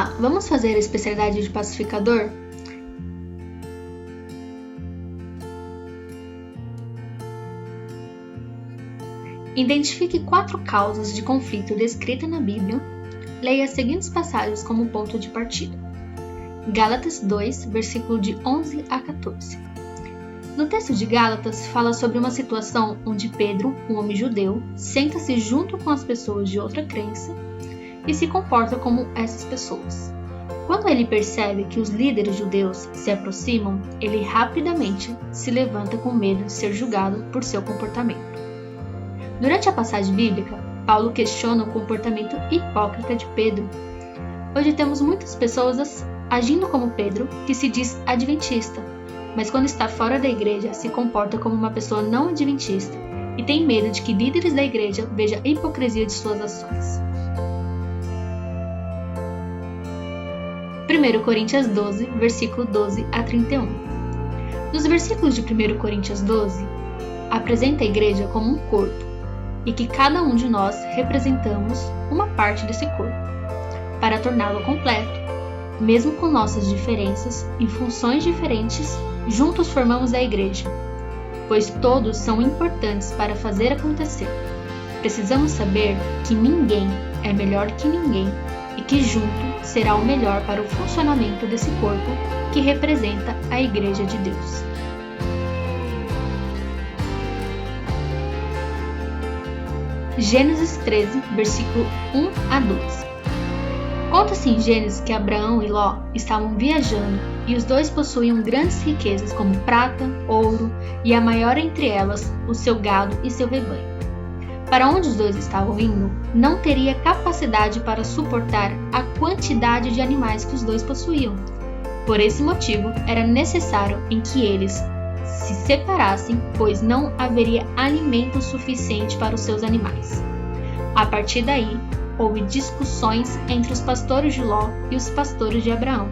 lá, vamos fazer a especialidade de pacificador? Identifique 4 causas de conflito descritas na Bíblia. Leia as seguintes passagens como ponto de partida. Gálatas 2, versículo de 11 a 14. No texto de Gálatas, fala sobre uma situação onde Pedro, um homem judeu, senta-se junto com as pessoas de outra crença e se comporta como essas pessoas. Quando ele percebe que os líderes judeus se aproximam, ele rapidamente se levanta com medo de ser julgado por seu comportamento. Durante a passagem bíblica, Paulo questiona o comportamento hipócrita de Pedro. Hoje temos muitas pessoas agindo como Pedro, que se diz adventista, mas quando está fora da igreja se comporta como uma pessoa não adventista e tem medo de que líderes da igreja vejam a hipocrisia de suas ações. 1 Coríntios 12, versículo 12 a 31. Nos versículos de 1 Coríntios 12, apresenta a igreja como um corpo, e que cada um de nós representamos uma parte desse corpo, para torná-lo completo. Mesmo com nossas diferenças e funções diferentes, juntos formamos a igreja, pois todos são importantes para fazer acontecer. Precisamos saber que ninguém é melhor que ninguém e que junto será o melhor para o funcionamento desse corpo que representa a Igreja de Deus. Gênesis 13, versículo 1 a 12. Conta-se em Gênesis que Abraão e Ló estavam viajando e os dois possuíam grandes riquezas como prata, ouro e a maior entre elas, o seu gado e seu rebanho. Para onde os dois estavam indo, não teria capacidade para suportar a quantidade de animais que os dois possuíam. Por esse motivo, era necessário em que eles se separassem, pois não haveria alimento suficiente para os seus animais. A partir daí, houve discussões entre os pastores de Ló e os pastores de Abraão,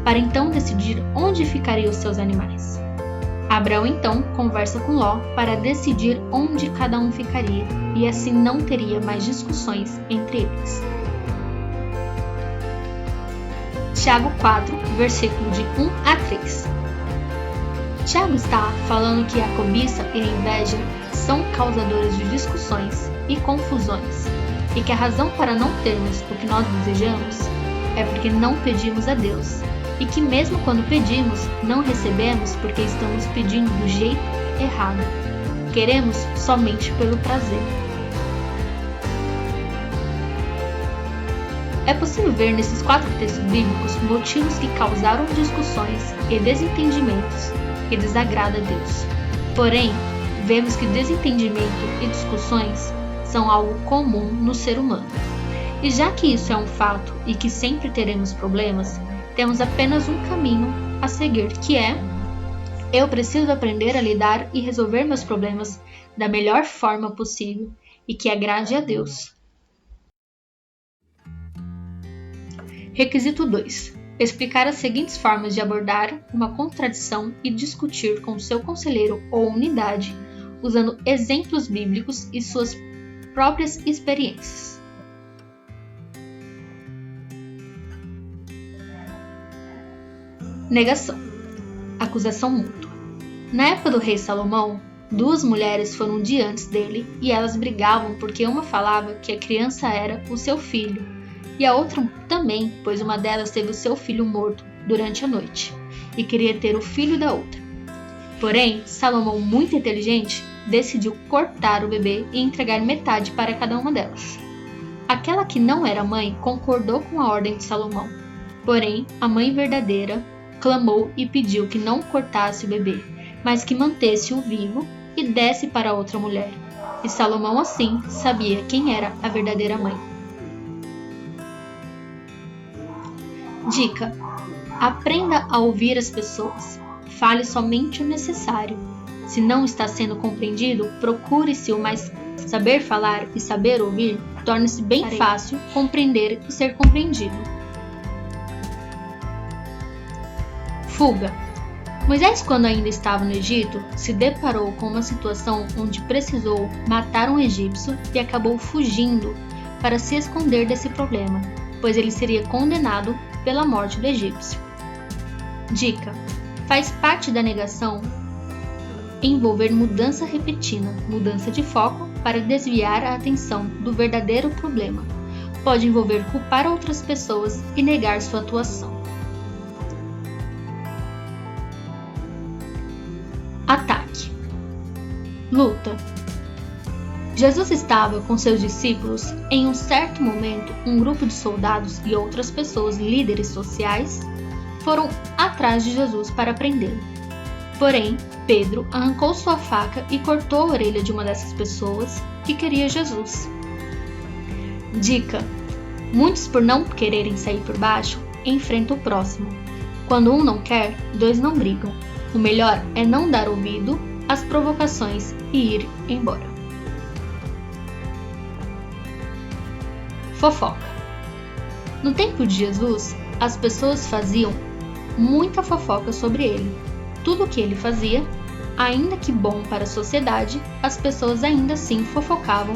para então decidir onde ficariam os seus animais. Abraão então conversa com Ló para decidir onde cada um ficaria, e assim não teria mais discussões entre eles. Tiago 4, versículo de 1 a 3. Tiago está falando que a cobiça e a inveja são causadores de discussões e confusões, e que a razão para não termos o que nós desejamos é porque não pedimos a Deus, e que mesmo quando pedimos, não recebemos porque estamos pedindo do jeito errado. Queremos somente pelo prazer. É possível ver nesses 4 textos bíblicos motivos que causaram discussões e desentendimentos que desagradam a Deus. Porém, vemos que desentendimento e discussões são algo comum no ser humano. E já que isso é um fato e que sempre teremos problemas, temos apenas um caminho a seguir, que é: eu preciso aprender a lidar e resolver meus problemas da melhor forma possível e que agrade a Deus. Requisito 2. Explicar as seguintes formas de abordar uma contradição e discutir com seu conselheiro ou unidade, usando exemplos bíblicos e suas próprias experiências. Negação. Acusação mútua. Na época do rei Salomão, 2 mulheres foram diante dele e elas brigavam porque uma falava que a criança era o seu filho e a outra também, pois uma delas teve o seu filho morto durante a noite e queria ter o filho da outra. Porém, Salomão, muito inteligente, decidiu cortar o bebê e entregar metade para cada uma delas. Aquela que não era mãe concordou com a ordem de Salomão, porém, a mãe verdadeira clamou e pediu que não cortasse o bebê, mas que mantesse-o vivo e desse para outra mulher. E Salomão, assim, sabia quem era a verdadeira mãe. Dica: aprenda a ouvir as pessoas. Fale somente o necessário. Se não está sendo compreendido, procure-se o mais saber falar e saber ouvir, torne-se bem fácil compreender e ser compreendido. Fuga. Moisés, quando ainda estava no Egito, se deparou com uma situação onde precisou matar um egípcio e acabou fugindo para se esconder desse problema, pois ele seria condenado pela morte do egípcio. Dica: faz parte da negação envolver mudança repentina, mudança de foco para desviar a atenção do verdadeiro problema. Pode envolver culpar outras pessoas e negar sua atuação. Ataque. Luta. Jesus estava com seus discípulos. Em um certo momento, um grupo de soldados e outras pessoas, líderes sociais, foram atrás de Jesus para prendê-lo. Porém, Pedro arrancou sua faca e cortou a orelha de uma dessas pessoas que queria Jesus. Dica: muitos, por não quererem sair por baixo, enfrentam o próximo. Quando um não quer, dois não brigam. O melhor é não dar ouvido às provocações e ir embora. Fofoca. No tempo de Jesus, as pessoas faziam muita fofoca sobre ele. Tudo o que ele fazia, ainda que bom para a sociedade, as pessoas ainda assim fofocavam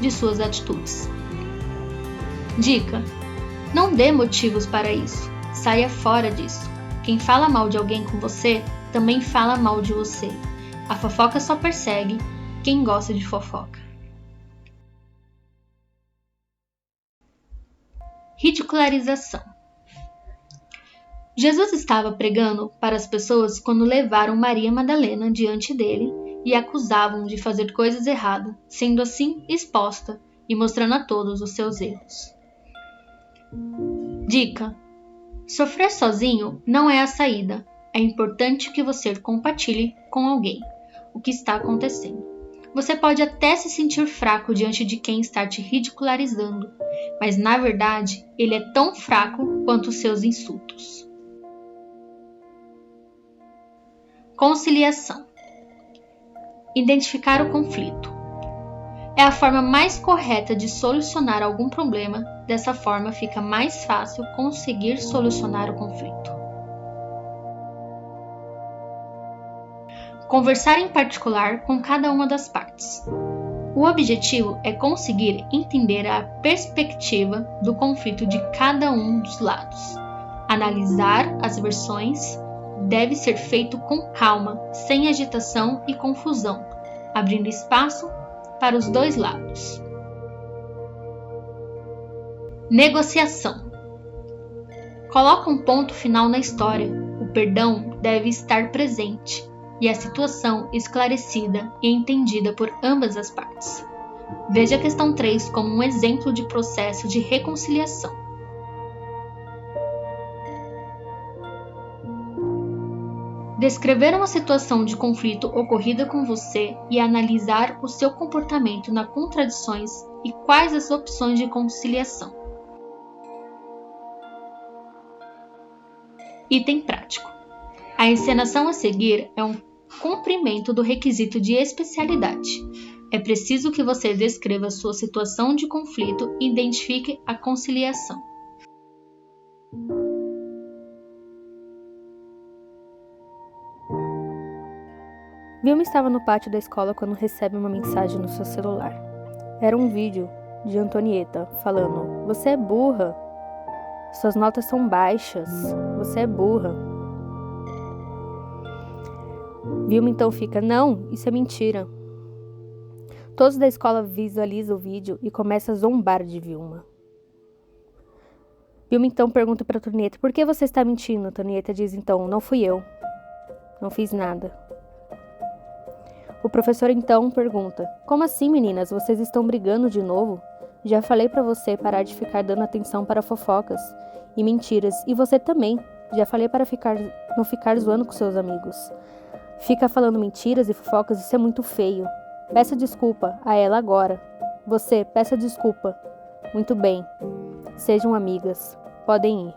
de suas atitudes. Dica: não dê motivos para isso. Saia fora disso. Quem fala mal de alguém com você, também fala mal de você. A fofoca só persegue quem gosta de fofoca. Ridicularização. Jesus estava pregando para as pessoas quando levaram Maria Madalena diante dele e a acusavam de fazer coisas erradas, sendo assim exposta e mostrando a todos os seus erros. Dica: sofrer sozinho não é a saída. É importante que você compartilhe com alguém o que está acontecendo. Você pode até se sentir fraco diante de quem está te ridicularizando, mas na verdade ele é tão fraco quanto os seus insultos. Conciliação. Identificar o conflito. É a forma mais correta de solucionar algum problema. Dessa forma fica mais fácil conseguir solucionar o conflito. Conversar em particular com cada uma das partes. O objetivo é conseguir entender a perspectiva do conflito de cada um dos lados. Analisar as versões deve ser feito com calma, sem agitação e confusão, abrindo espaço para os dois lados. Negociação. Coloca um ponto final na história. O perdão deve estar presente e a situação esclarecida e entendida por ambas as partes. Veja a questão 3 como um exemplo de processo de reconciliação. Descrever uma situação de conflito ocorrida com você e analisar o seu comportamento nas contradições e quais as opções de conciliação. Item prático. A encenação a seguir é um cumprimento do requisito de especialidade. É preciso que você descreva sua situação de conflito e identifique a conciliação. Vilma estava no pátio da escola quando recebe uma mensagem no seu celular. Era um vídeo de Antonieta falando: "Você é burra. Suas notas são baixas. Você é burra." Vilma então fica: "Não, isso é mentira." Todos da escola visualizam o vídeo e começam a zombar de Vilma. Vilma então pergunta para Antonieta: "Por que você está mentindo?" Antonieta diz então: "Não fui eu. Não fiz nada." O professor então pergunta: "Como assim, meninas? Vocês estão brigando de novo? Já falei para você parar de ficar dando atenção para fofocas e mentiras. E você também. Já falei para não ficar zoando com seus amigos. Fica falando mentiras e fofocas, isso é muito feio. Peça desculpa a ela agora. Você, peça desculpa. Muito bem. Sejam amigas. Podem ir."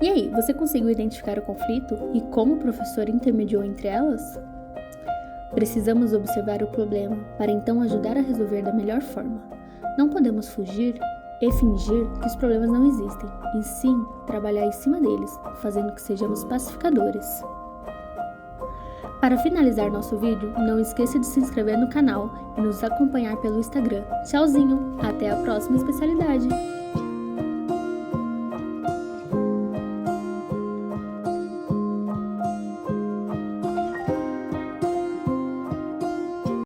E aí, você conseguiu identificar o conflito e como o professor intermediou entre elas? Precisamos observar o problema para então ajudar a resolver da melhor forma. Não podemos fugir e fingir que os problemas não existem, e sim trabalhar em cima deles, fazendo que sejamos pacificadores. Para finalizar nosso vídeo, não esqueça de se inscrever no canal e nos acompanhar pelo Instagram. Tchauzinho, até a próxima especialidade!